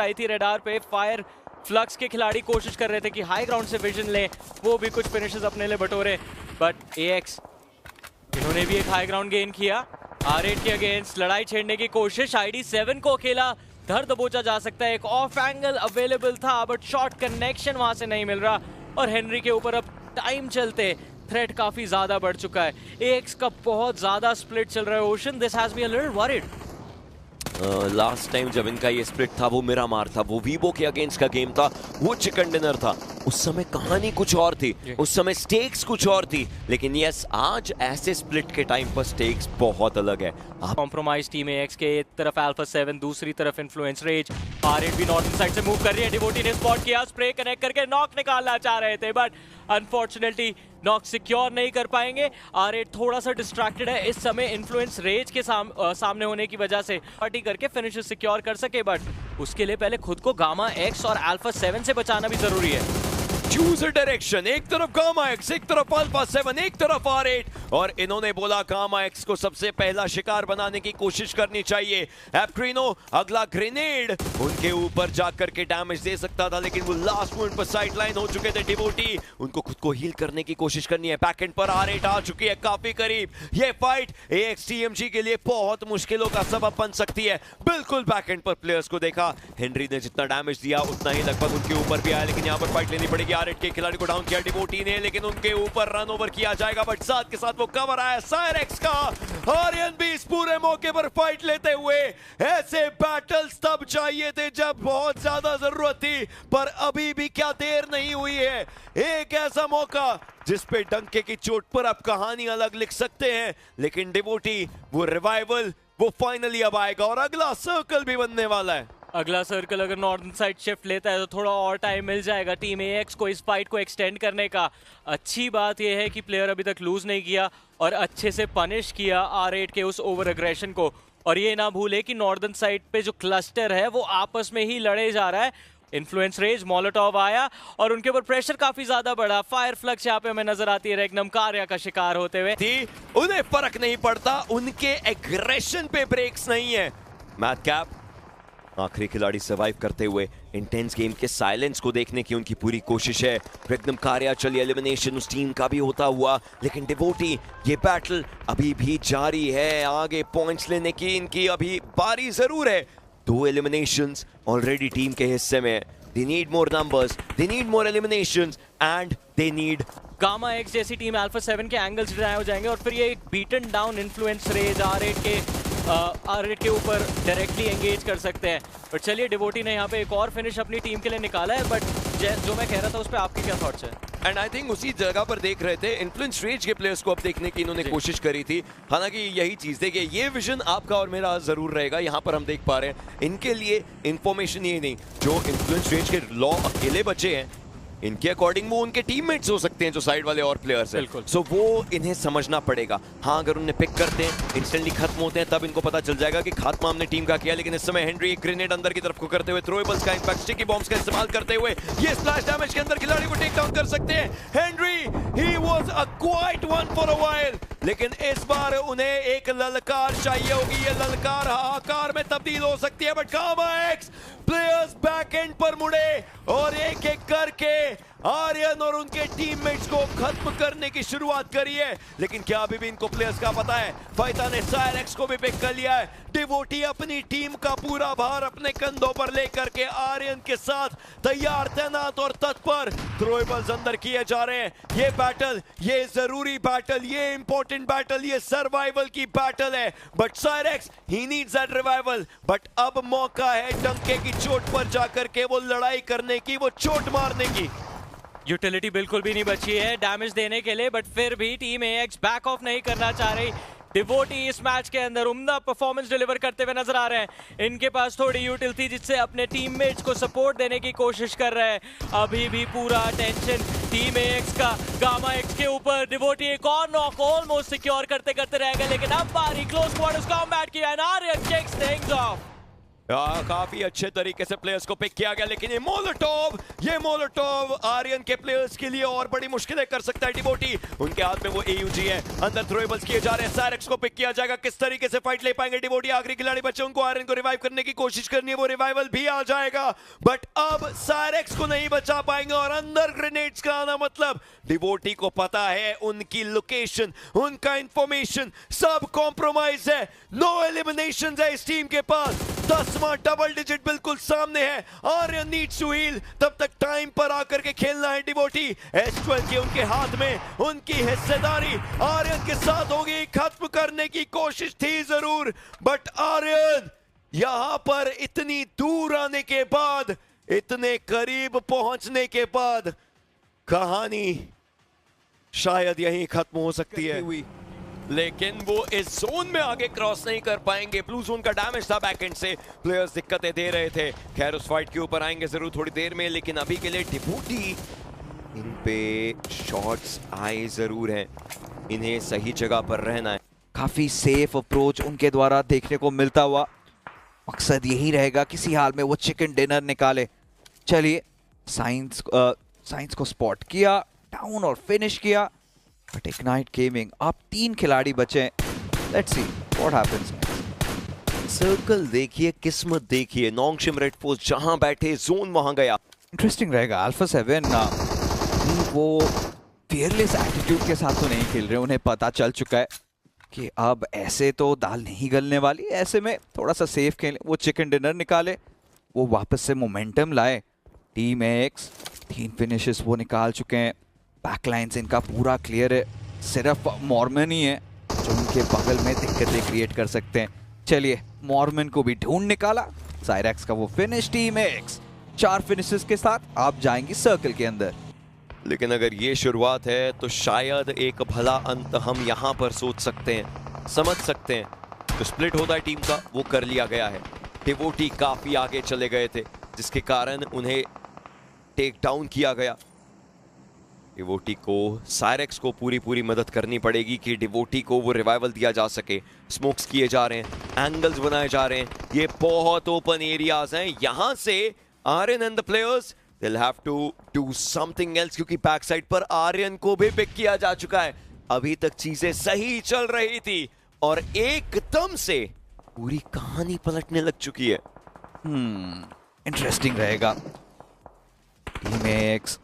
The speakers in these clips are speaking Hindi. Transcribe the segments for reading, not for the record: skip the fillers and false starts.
आई थी रेडार पे। फायर फ्लक्स के खिलाड़ी कोशिश कर रहे थे कि हाई ग्राउंड से विजन ले, वो भी कुछ फिनिशेस अपने लिए बटोरे, बट एएक्स इन्होंने भी एक हाई ग्राउंड गेन किया। R8 के अगेंस्ट लड़ाई छेड़ने की कोशिश, ID7 को अकेला धर दबोचा जा सकता है। एक ऑफ एंगल अवेलेबल था बट शॉर्ट कनेक्शन वहां से नहीं मिल रहा, और हेनरी के ऊपर अब टाइम चलते थ्रेट काफी ज्यादा बढ़ चुका है। एएक्स का बहुत ज्यादा स्प्लिट चल रहा है। Ocean, this has me a little worried. Last time जब इनका ये स्प्लिट था वो मेरा मार था, वो वीवो के अगेंस्ट का गेम था, वो चिकन डिनर था। उस समय कहानी कुछ और थी, उस समय स्टेक्स कुछ और थी, लेकिन यस आज ऐसे स्प्लिट के टाइम पर स्टेक्स बहुत अलग है। कॉम्प्रोमाइज टीम एएक्स के एक तरफ अल्फा 7, दूसरी तरफ इन्फ्लुएंस रेज। R8 भी नॉर्थन साइड से मूव कर रही है। डिवोटी ने स्पॉट किया, स्प्रे कनेक्ट करके नॉक निकालना चाह रहे थे, बट अनफॉर्चुनेटली नॉक सिक्योर नहीं कर पाएंगे। R8 थोड़ा सा डिस्ट्रैक्टेड है इस समय इन्फ्लुएंस रेज के सामने होने की वजह से, पार्टी करके फिनिश सिक्योर कर सके, बट उसके लिए पहले खुद को गामा एक्स और अल्फा 7 से बचाना भी जरूरी है। चूज अ डायरेक्शन, एक तरफ गामा एक्स, एक तरफ अल्फा 7, एक तरफ R8, और इन्होंने बोला गामा एक्स को सबसे पहला शिकार बनाने की कोशिश करनी चाहिए। एप्ट्रिनो अगला ग्रेनेड उनके ऊपर जाकर के डैमेज दे सकता था, लेकिन वो लास्ट मोमेंट पर साइडलाइन हो चुके थे। डिवोटी उनको खुद को हील करने की कोशिश करनी है। बैकएंड पर R8 आ चुकी है काफी करीब। ये फाइट एएक्स टीएमजी के लिए बहुत मुश्किलों का सबब बन सकती है। बिल्कुल बैकएंड पर प्लेयर्स को देखा, हेनरी ने जितना डैमेज दिया उतना ही लगभग उनके ऊपर भी आया, लेकिन यहाँ पर फाइट लेनी पड़ेगी। R8 के खिलाड़ी को डाउन किया डिवोटी ने, लेकिन उनके ऊपर रन ओवर किया जाएगा, बट साथ के साथ वो कवर आया सायरेक्स का। आर्यन भी इस पूरे मौके पर फाइट लेते हुए, ऐसे बैटल्स तब चाहिए थे जब बहुत ज्यादा जरूरत थी, पर अभी भी क्या देर नहीं हुई है। एक ऐसा मौका जिस पे डंके की चोट पर आप कहानी अलग लिख सकते हैं, लेकिन डिवोटी वो रिवाइवल वो फाइनली अब आएगा, और अगला सर्कल भी बनने वाला है। अगला सर्कल अगर नॉर्दर्न साइड शिफ्ट लेता है तो थोड़ा और टाइम मिल जाएगा टीम एएक्स को इस फाइट को एक्सटेंड करने का। अच्छी बात यह है कि प्लेयर अभी तक लूज नहीं किया और अच्छे से पनिश किया R8 के उस ओवर एग्रेशन को। और ये ना भूले कि नॉर्दर्न साइड पे जो क्लस्टर है वो आपस में ही लड़े जा रहा है। इन्फ्लुएंस रेज, मोलोटोव आया और उनके ऊपर प्रेशर काफी ज्यादा बढ़ा। फायर फ्लक्स यहाँ पे हमें नजर आती है रेगनम कार्या का शिकार होते हुए। उन्हें फर्क नहीं पड़ता, उनके एग्रेशन पे ब्रेक्स नहीं है। मैडकैप आखिरी खिलाड़ी सर्वाइव करते हुए इंटेंस गेम के साइलेंस को देखने की उनकी पूरी कोशिश है। रेगनम कार्या चली, एलिमिनेशन उस टीम का भी होता हुआ, लेकिन डिवोटी ये बैटल अभी भी जारी है। आगे पॉइंट्स लेने की इनकी अभी बारी जरूर है। 2 एलिमिनेशंस ऑलरेडी टीम के हिस्से में। They need more numbers, they need more eliminations, and they need gamma x जैसी टीम अल्फा 7 के एंगल्स ड्राई हो जाएंगे और फिर ये एक beaten down influence raise R8 के ऊपर डायरेक्टली एंगेज कर सकते हैं। बट चलिए डिवोटी ने यहाँ पे एक और फिनिश अपनी टीम के लिए निकाला है, बट जो मैं कह रहा था उस पर आपके क्या थॉट्स हैं? एंड आई थिंक उसी जगह पर देख रहे थे इन्फ्लुएंस रेज के प्लेयर्स को अब देखने की इन्होंने कोशिश करी थी। हालांकि यही चीज थी कि ये विजन आपका और मेरा जरूर रहेगा। यहाँ पर हम देख पा रहे हैं इनके लिए इंफॉर्मेशन ये नहीं, जो इन्फ्लुएंस रेज के लॉ अकेले बचे हैं इनके अकॉर्डिंग वो उनके टीममेट्स हो सकते हैं जो साइड वाले और प्लेयर्स हैं। सो वो इन्हें समझना पड़ेगा। हाँ, अगर उन्हें पिक करते हैं इंस्टेंटली खत्म होते हैं, तब इनको पता चल जाएगा कि खात्मा हमने टीम का किया। लेकिन इस समय हेनरी एक ग्रेनेड अंदर की तरफ को करते हुए, थ्रोएबल्स का इम्पैक्ट, स्टिकी बॉम्ब्स का इस्तेमाल करते हुए ये स्प्लैश डैमेज के अंदर खिलाड़ी को टेक डाउन कर सकते हैं। Henry he was a quiet one for a while, लेकिन इस बार उन्हें एक ललकार चाहिए होगी। ये ललकार हाहाकार में तब्दील हो सकती है, but gamma x players back and पर मुड़े और एक एक करके आर्यन और उनके टीममेट्स को खत्म करने की शुरुआत करी है। लेकिन क्या अभी भी इनको प्लेयर्स का पता है? फाइता ने सायरेक्स को भी पिक कर लिया है। डिवोटी अपनी टीम का पूरा भार अपने कंधों पर लेकर के आर्यन के साथ तैयार, तैनात और तत्पर। थ्रोएबल्स अंदर किए जा रहे हैं। ये बैटल, ये जरूरी बैटल, ये इंपॉर्टेंट बैटल, ये सर्वाइवल की बैटल है। But Cyrax he needs that revival. But अब मौका है डंके की चोट पर जाकर के वो लड़ाई करने की, वो चोट मारने की। यूटिलिटी बिल्कुल भी नहीं बची है डैमेज देने के लिए, बट फिर भी टीम एएक्स बैक ऑफ नहीं करना चाह रही। डिवोटी इस मैच के अंदर उम्दा परफॉर्मेंस डिलीवर करते हुए नजर आ रहे हैं। इनके पास थोड़ी यूटिलिटी थी जिससे अपने टीममेट्स को सपोर्ट देने की कोशिश कर रहे हैं। अभी भी पूरा अटेंशन टीम एएक्स का गामा एक्स के ऊपर। डिवोटी एक और नॉक ऑलमोस्ट सिक्योर करते करते रह गए, लेकिन अब बारी क्लोज क्वार्टर्स कॉम्बैट किया है। Aryan kicks things off. काफी अच्छे तरीके से प्लेयर्स को पिक किया गया, लेकिन ये मोलोटोव आर्यन के प्लेयर्स के लिए और बड़ी मुश्किलें कर सकता है। डिवोटी उनके हाथ में वो AUG है, अंदर थ्रोएबल्स किए जा रहे हैं। साइरेक्स को पिक किया जाएगा, किस तरीके से फाइट ले पाएंगे डिवोटी? आखिरी खिलाड़ी बच्चे, उनको आर्यन को रिवाइव करने की कोशिश करनी है, वो रिवाइवल भी आ जाएगा, बट अब साइरेक्स को नहीं बचा पाएंगे। और अंदर ग्रेनेड्स का आना मतलब डिवोटी को पता है उनकी लोकेशन, उनका इंफॉर्मेशन सब कॉम्प्रोमाइज है। नो एलिमिनेशन है इस टीम के पास, 10वां डबल डिजिट बिल्कुल सामने है। आर्यन नीड्स टू हील, तब तक टाइम पर आकर के खेलना है डिवोटी। S12 के उनके हाथ में, उनकी हिस्सेदारी आर्यन के साथ होगी। खत्म करने की कोशिश थी जरूर, बट आर्यन यहां पर इतनी दूर आने के बाद, इतने करीब पहुंचने के बाद कहानी शायद यहीं खत्म हो सकती है, लेकिन वो इस जोन में आगे क्रॉस नहीं कर पाएंगे। ब्लू जोन का डैमेज था बैकएंड से, प्लेयर्स दिक्कतें दे रहे थे। खैर उस फाइट के ऊपर आएंगे जरूर थोड़ी देर में, लेकिन अभी के लिए डिवोटी इन पे शॉट्स आए जरूर हैं, इन्हें सही जगह पर रहना है। काफी सेफ अप्रोच उनके द्वारा देखने को मिलता हुआ, मकसद यही रहेगा किसी हाल में वो चिकन डिनर निकाले। चलिए साइंस को स्पॉट किया, डाउन और फिनिश किया, बट इग्नाइट गेमिंग आप 3 खिलाड़ी बचे। Let's see what happens next. Circle देखिए, किस्मत देखिए, नोंगशिम रेड फोर्स जहां बैठे जोन वहां गया। इंटरेस्टिंग रहेगा। अल्फा 7 वो फियरलेस एटीट्यूड के साथ तो नहीं खेल रहे, उन्हें पता चल चुका है कि अब ऐसे तो दाल नहीं गलने वाली, ऐसे में थोड़ा सा सेफ खेलें। वो चिकन डिनर निकाले, वो वापस से मोमेंटम लाए। टीम एक्स 3 फिनिशेस वो निकाल चुके हैं, बैकलाइंस इनका पूरा क्लियर है, सिर्फ मॉर्मन ही है जो उनके बगल में दिक्कतें क्रिएट कर सकते हैं। चलिए मॉर्मन को भी ढूंढ निकाला, साइरेक्स का वो फिनिश। टीम एक्स 4 फिनिशेस के साथ आप जाएंगी सर्कल के अंदर। लेकिन अगर ये शुरुआत है तो शायद एक भला अंत हम यहाँ पर सोच सकते हैं, समझ सकते हैं। जो स्प्लिट होता है टीम का वो कर लिया गया है। डिवोटी काफी आगे चले गए थे, जिसके कारण उन्हें टेक डाउन किया गया। डिवोटी को, साइरेक्स को पूरी मदद करनी पड़ेगी कि डिवोटी को वो रिवाइवल दिया जा सके। स्मोक्स किए जा रहे हैं, एंगल्स बनाए जा रहे हैं, ये बहुत ओपन एरियाज हैं। यहां से Aryan and the players they'll have to do something else, क्योंकि बैक साइड पर आर्यन को भी पिक किया जा चुका है। अभी तक चीजें सही चल रही थी और एकदम से पूरी कहानी पलटने लग चुकी है। इंटरेस्टिंग रहेगा। टीम एक्स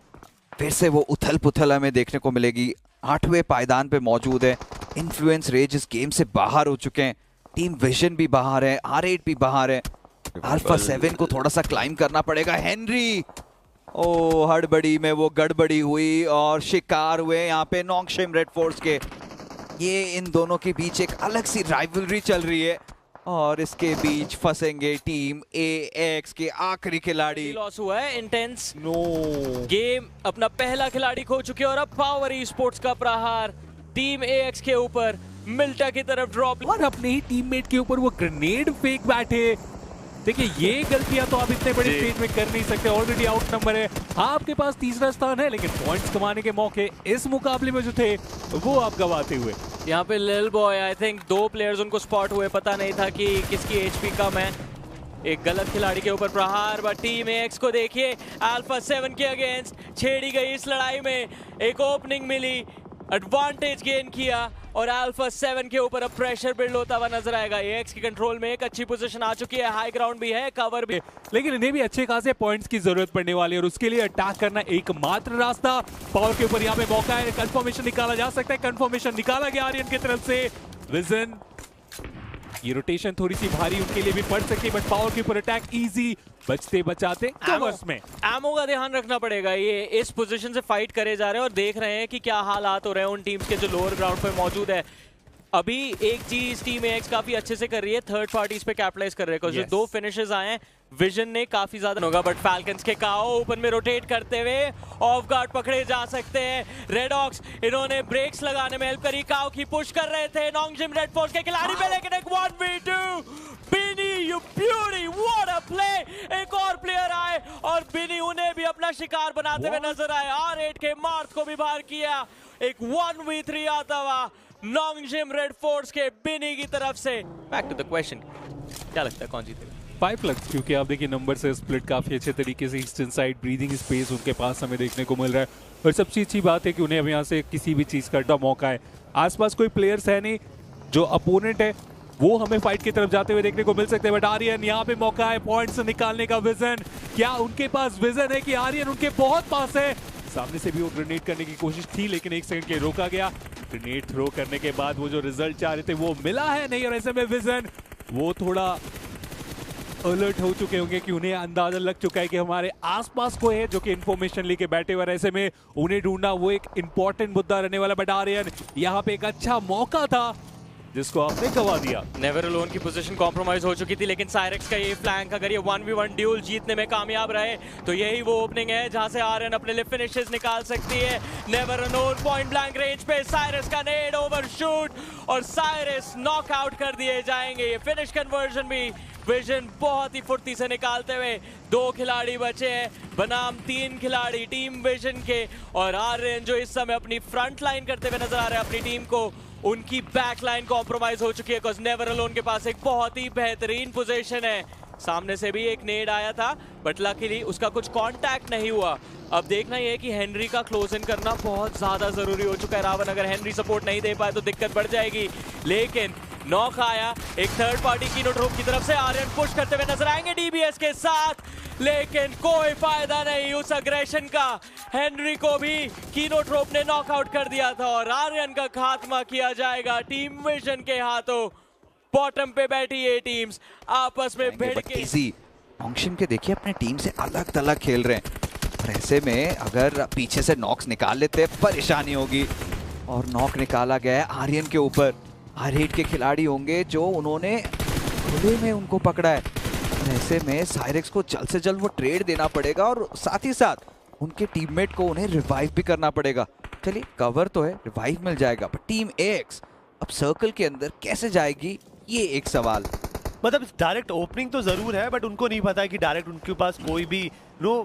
फिर से वो उथल पुथल हमें देखने को मिलेगी। 8वें पायदान पे मौजूद है। इन्फ्लुएंस रेज इस गेम से बाहर हो चुके हैं, टीम विजन भी बाहर है, R8 भी बाहर है। अल्फा 7 को थोड़ा सा क्लाइम करना पड़ेगा। हेनरी ओ हड़बड़ी में वो गड़बड़ी हुई और शिकार हुए यहाँ पे नोंगशिम रेड फोर्स के। ये इन दोनों के बीच एक अलग सी राइवलरी चल रही है और इसके बीच फंसेंगे टीम AX के आखिरी खिलाड़ी। लॉस हुआ है इंटेंस, नो गेम अपना पहला खिलाड़ी खो चुके हैं और अब पावर ई स्पोर्ट्स का प्रहार टीम AX के ऊपर मिल्टा की तरफ ड्रॉप और अपने ही टीममेट के ऊपर वो ग्रेनेड फेंक बैठे। देखिए ये गलतियां तो आप इतने बड़े स्टेज में कर नहीं सकते, ऑलरेडी आउट नंबर है। आपके पास तीसरा स्थान है, लेकिन पॉइंट्स कमाने के मौके इस मुकाबले में जो थे वो आप गवाते हुए। यहाँ पे लिल बॉय आई थिंक 2 प्लेयर्स उनको स्पॉट हुए, पता नहीं था कि किसकी HP कम है। एक गलत खिलाड़ी के ऊपर प्रहार, बट टीम एक्स को देखिए अल्फा 7 के अगेंस्ट छेड़ी गई इस लड़ाई में। एक ओपनिंग मिली, एडवांटेज गेन किया और अल्फा 7 के ऊपर अब प्रेशर बिल्ड होता हुआ नजर आएगा। AX की कंट्रोल में एक अच्छी पोजीशन आ चुकी है, हाई ग्राउंड भी है, कवर भी, लेकिन इन्हें भी अच्छे खासे पॉइंट्स की जरूरत पड़ने वाली है और उसके लिए अटैक करना एकमात्र रास्ता। पावर के ऊपर यहाँ पे मौका है, कंफर्मेशन निकाला जा सकता है। कंफर्मेशन निकाला गया आर्यन की तरफ से। विजन, ये रोटेशन थोड़ी सी भारी उनके लिए भी पड़ सकती है, बट पावर के ऊपर अटैक इजी, बचते बचाते कवर्स में। एमो का ध्यान रखना पड़ेगा। ये इस पोजीशन से फाइट करे जा रहे हैं और देख रहे हैं कि क्या हालात हो रहे हैं उन टीम्स के जो लोअर ग्राउंड पे मौजूद है। अभी एक चीज टीम एक्स काफी अच्छे से कर रही है, थर्ड पार्टीज पे कैपिटलाइज कर रहे हैं। जो 2 फिनिशेस आए हैं, विजन ने काफी ज्यादा होगा, बट फैल्कन्स के काओ ओपन में रोटेट करते हुए ऑफ गार्ड पकड़े जा सकते हैं। रेडॉक्स इन्होंने ब्रेक्स लगाने में हेल्प करी, काओ की पुश कर रहे थे नोंगशिम रेड फोर्स के खिलाड़ी पे, लेकिन एक 1v2 Binny, you beauty, what a play. एक और प्लेयर आए और बिनी उन्हें भी अपना शिकार बनाते हुए नजर आए। R8 के मार्थ को भी बाहर किया। एक 1v3 आता हुआ नोंगशिम रेड फोर्स के बिनी की तरफ से। बैक टू द क्वेश्चन, क्या लगता है कौन जीतेगा? 5 लक्स, क्योंकि आप देखिए नंबर से स्प्लिट काफी अच्छे तरीके से ईस्टर्न साइड ब्रीदिंग स्पेस उनके पास हमें देखने को मिल रहा है। और सबसे अच्छी बात है कि उन्हें अब यहाँ से किसी भी चीज का मौका है, आसपास कोई प्लेयर्स है नहीं, जो अपोनेंट है वो हमें फाइट की तरफ जाते हुए देखने को मिल सकते हैं। बट आर्यन यहाँ पे मौका है पॉइंट्स निकालने का। विजन, क्या उनके पास विजन है कि आर्यन उनके बहुत पास है? सामने से भी वो ग्रेनेड करने की कोशिश थी, लेकिन 1 सेकंड के रोका गया। ग्रेनेड थ्रो करने के बाद वो जो रिजल्ट चाह रहे थे वो मिला है नहीं, और ऐसे में विजन वो थोड़ा अलर्ट हो चुके होंगे कि उन्हें अंदाजा लग चुका है कि हमारे आसपास कोई है जो कि इंफॉर्मेशन लेके बैठे हुए। ऐसे में उन्हें ढूंढना वो एक इंपॉर्टेंट मुद्दा रहने वाला। बट आर्यन यहाँ पे एक अच्छा मौका था जिसको आपने गवा दिया। नेवर अलोन की पोजीशन कॉम्प्रोमाइज हो चुकी थी, लेकिन साइरेक्स का ये फ्लैंक अगर ये 1v1 ड्यूल जीतने में कामयाब रहे तो यही वो ओपनिंग है जहां से आर्यन अपने लिए फिनिशेस निकाल सकती है। Never alone point blank range पे साइरस का नेड ओवरशूट और साइरस नॉकआउट कर दिए जाएंगे। ये फिनिश कन्वर्जन भी विजन बहुत ही फुर्ती से निकालते हुए। 2 खिलाड़ी बचे हैं बनाम 3 खिलाड़ी टीम विजन के, और आर्यन जो इस समय अपनी फ्रंट लाइन करते हुए नजर आ रहे हैं अपनी टीम को, उनकी बैक लाइन कॉम्प्रोमाइज हो चुकी है बिकॉज नेवर अलोन के पास एक बहुत ही बेहतरीन पोजीशन है। सामने से भी एक नेड आया था बट लकीली उसका कुछ कांटेक्ट नहीं हुआ। अब देखना यह है कि हेनरी का क्लोज इन करना बहुत ज्यादा जरूरी हो चुका है। रावण अगर हेनरी सपोर्ट नहीं दे पाए तो दिक्कत बढ़ जाएगी, लेकिन नॉक आया एक थर्ड पार्टी कीनोट होप की तरफ से। आर्यन पुश करते हुए नजर आएंगे डीबीएस के साथ, लेकिन कोई फायदा नहीं उस अग्रेशन का। हेनरी को भी कीनोट होप ने नॉकआउट कर दिया था और आर्यन का खात्मा किया जाएगा टीम विजन के हाथों। बॉटम पे बैठी ये टीम्स आपस में भिड़ के ऑंक्शन के देखिए अपने टीम से अलग थलग खेल रहे हैं, और ऐसे में अगर पीछे से नॉक्स निकाल लेते परेशानी होगी। और नॉक निकाला गया है आर्यन के ऊपर। R8 के खिलाड़ी होंगे जो उन्होंने खुले में उनको पकड़ा है, और ऐसे में साइरेक्स को जल्द से जल्द वो ट्रेड देना पड़ेगा और साथ ही साथ उनके टीममेट को उन्हें रिवाइव भी करना पड़ेगा। चलिए कवर तो है, रिवाइव मिल जाएगा, पर टीम AX अब सर्कल के अंदर कैसे जाएगी ये एक सवाल। मतलब डायरेक्ट ओपनिंग तो जरूर है बट उनको नहीं पता कि डायरेक्ट उनके पास कोई भी नो।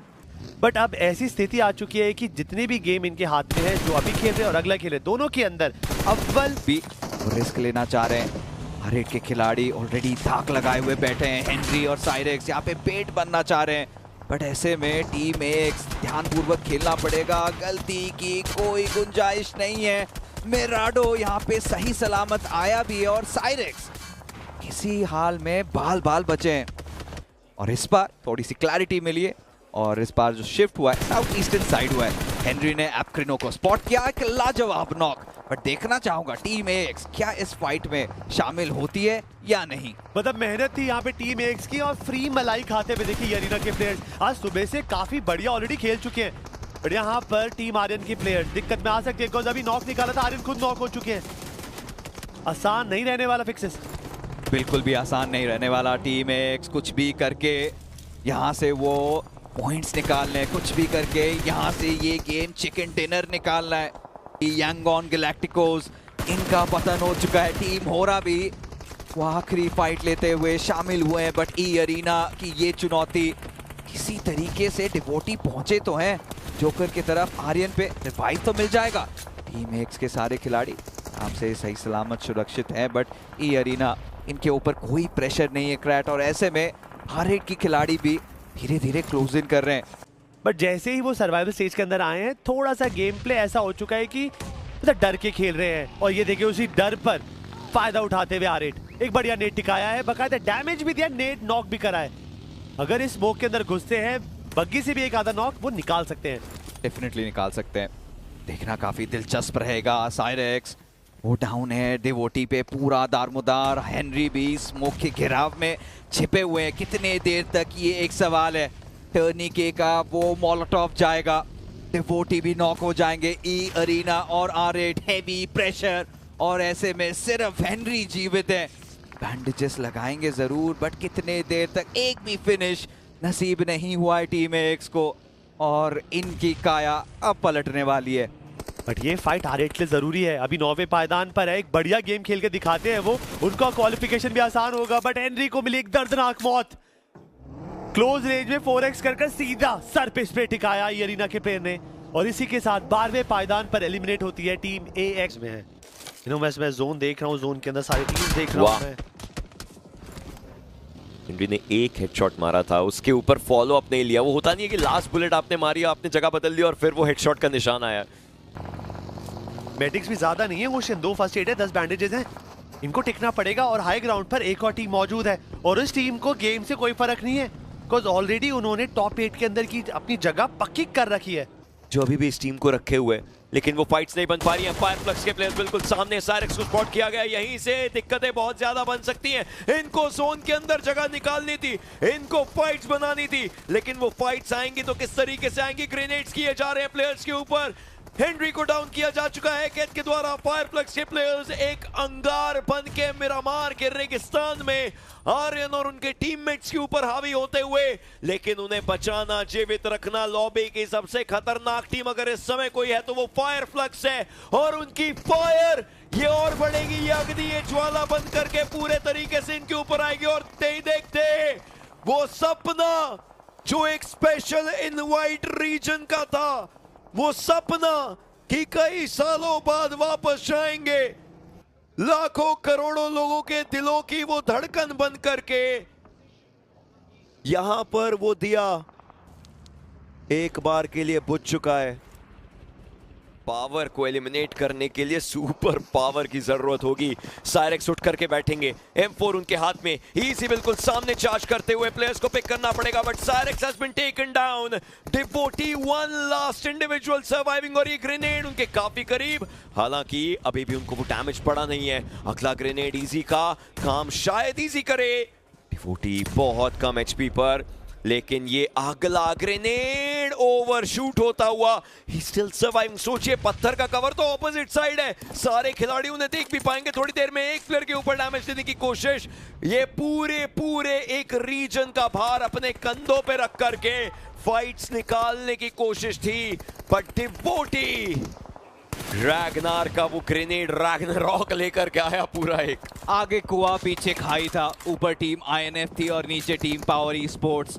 बट अब ऐसी स्थिति आ चुकी है कि जितने भी गेम इनके हाथ में है, जो अभी खेल रहे हैं और अगला खेल रहे हैं, दोनों के अंदर अव्वल भी रिस्क लेना चाह रहे हैं। R8 के खिलाड़ी ऑलरेडी धाक लगाए हुए बैठे हैं। हेनरी और साइरेक्स यहाँ पे पेट बनना चाह रहे हैं, बट ऐसे में टीम AX ध्यानपूर्वक खेलना पड़ेगा। गलती की कोई गुंजाइश नहीं है। मिराडो यहाँ पे सही सलामत आया भी है और साइरेक्स किसी हाल में बाल बाल बचे हैं। और इस बार थोड़ी सी क्लैरिटी मिली है, और इस बार जो शिफ्ट हुआ है साउथ ईस्टर्न साइड हुआ है। हेनरी ने एप्क्रिनो को स्पॉट किया, एक लाजवाब नॉक। बट देखना चाहूंगा टीम AX क्या इस फाइट में शामिल होती है या नहीं। मतलब मेहनत थी यहाँ पे टीम AX की और फ्री मलाई खाते हुए देखिए अरीना के प्लेयर्स आज सुबह से काफी बढ़िया ऑलरेडी खेल चुके हैं। बट यहाँ पर टीम आर्यन के प्लेयर्स दिक्कत में आ सकते हैं बिकॉज अभी नॉक निकाला था, आर्यन खुद नॉक हो चुके हैं। आसान नहीं रहने वाला फिक्सेस, बिल्कुल भी आसान नहीं रहने वाला। टीम AX कुछ भी करके यहाँ से वो पॉइंट्स निकालने, कुछ भी करके यहाँ से ये गेम चिकन डिनर निकालना है। यांगॉन गैलेक्टिकोस इनका पतन हो चुका है। टीम होरा भी वो आखिरी फाइट लेते हुए शामिल हुए हैं, बट अरीना की ये चुनौती किसी तरीके से डिवोटी पहुंचे तो हैं जोकर की तरफ। आर्यन पे रिवाइव तो मिल जाएगा। टीम AX के सारे खिलाड़ी आराम से सही सलामत सुरक्षित हैं, बट अरीना इनके ऊपर कोई प्रेशर नहीं है क्रैट, और ऐसे में R8 की खिलाड़ी भी धीरे धीरे क्लोज इन कर रहे हैं। बट जैसे ही वो सर्वाइवल स्टेज के अंदर आए हैं थोड़ा सा गेम प्ले ऐसा हो चुका है कि मतलब डर के खेल रहे हैं, और ये देखिए उसी डर पर फायदा उठाते हुए R8 एक बढ़िया नेट टिकाया है, बकायदा डैमेज भी दिया, नेट नॉक भी करा है। अगर इस स्मोक के अंदर घुसते हैं बग्गी से भी एक आधा नॉक वो निकाल सकते हैं, डेफिनेटली निकाल सकते हैं। देखना काफी दिलचस्प रहेगा। साइरेक्स वो डाउन है, डिवोटी पे पूरा दारमुदार। हेनरी भी स्मोक के घेराव में छिपे हुए हैं। कितने देर तक ये एक सवाल है। टर्निके का वो मोलोटॉव जाएगा, डिवोटी भी नॉक हो जाएंगे। अरीना और R8 हेवी प्रेशर, और ऐसे में सिर्फ हेनरी जीवित है। बैंडेजेस लगाएंगे जरूर, बट कितने देर तक। एक भी फिनिश नसीब नहीं हुआ है टीम AX को, और इनकी काया अब पलटने वाली है। बट ये फाइट R8 के लिए जरूरी है। अभी 9वें पायदान पर है, एक बढ़िया गेम खेल के दिखाते हैं वो, उनका क्वालिफिकेशन भी आसान होगा। बट हेनरी को मिली एक दर्दनाक मौत, क्लोज रेंज में 4x कर सीधा सर पे स्प्रे टिकाया अरीना के प्लेयर ने, और इसी के साथ 12वें पायदान पर एलिमिनेट होती है टीम AX में है। मैं जोन देख रहा हूँ, जोन के अंदर सारी टीम देख रहा हूँ मैं। हेनरी ने एक हेडशॉट मारा था, उसके ऊपर फॉलो अप नहीं लिया। वो होता नहीं है कि लास्ट बुलेट आपने मारी, आपने जगह बदल ली और फिर वो हेडशॉट का निशान आया। मेडिक्स भी ज्यादा नहीं है, वो 2 फर्स्ट एड है, 10 बैंडेजेस हैं, इनको टिकना पड़ेगा। और हाई ग्राउंड पर एक और टीम मौजूद है और उस टीम को गेम से कोई फर्क नहीं है, बिकॉज ऑलरेडी उन्होंने टॉप 8 के अंदर की अपनी जगह पक्की कर रखी है। जो अभी भी इस टीम को रखे हुए, लेकिन वो फाइट्स नहीं बन पा रही हैं। फायरफ्लक्स के प्लेयर्स बिल्कुल सामने, साइरेक्स को स्पॉट किया गया, यहीं से दिक्कतें बहुत ज्यादा बन सकती हैं। इनको जोन के अंदर जगह निकालनी थी, इनको फाइट्स बनानी थी, लेकिन वो फाइट्स आएंगी तो किस तरीके से आएंगी। ग्रेनेड्स किए जा रहे हैं प्लेयर्स के ऊपर, हेनरी को डाउन किया जा चुका है कैद के द्वारा। फायरफ्लक्स के प्लेयर्स एक अंगार बन के मिरामार के रेगिस्तान में आर्यन और उनके टीममेट्स के ऊपर हावी होते हुए, लेकिन उन्हें बचाना, जीवित रखना लॉबी की सबसे खतरनाक टीम अगर इस समय कोई है तो वो फायरफ्लक्स है। और उनकी फायर ये और बढ़ेगी, ये अग्नि, ये ज्वाला बंद करके पूरे तरीके से इनके ऊपर आएगी। और देखते वो सपना जो एक स्पेशल इनवाइट रीजन का था, वो सपना कि कई सालों बाद वापस जाएंगे, लाखों करोड़ों लोगों के दिलों की वो धड़कन बन करके, यहां पर वो दिया एक बार के लिए बुझ चुका है। पावर को एलिमिनेट करने के लिए सुपर पावर की जरूरत होगी। साइरेक्स उठ करके बैठेंगे, M4 उनके हाथ में, इजी बिल्कुल सामने चार्ज करते हुए प्लेयर्स को पिक करना पड़ेगा, but Cyrax has been taken down. Devotee one last individual surviving, और ये ग्रेनेड उनके काफी करीब, हालांकि अभी भी उनको वो डैमेज पड़ा नहीं है। अगला ग्रेनेड इजी का काम शायद इजी करे। डिवोटी बहुत कम HP पर, लेकिन ये अगला ग्रेनेड ओवरशूट होता हुआ, ही स्टिल सर्वाइविंग। सोचिए पत्थर का कवर तो ऑपोजिट साइड है, सारे खिलाड़ी उन्हें देख भी पाएंगे थोड़ी देर में। एक प्लेयर के ऊपर डैमेज देने की कोशिश, ये पूरे एक रीजन का भार अपने कंधों पे रख करके फाइट्स निकालने की कोशिश थी, बट डिवोटी रैगनार का वो ग्रेनेड रैग्नारॉक लेकर के आया पूरा एक। आगे कुआं पीछे खाई था, ऊपर टीम INF थी और नीचे टीम पावर ई स्पोर्ट्स।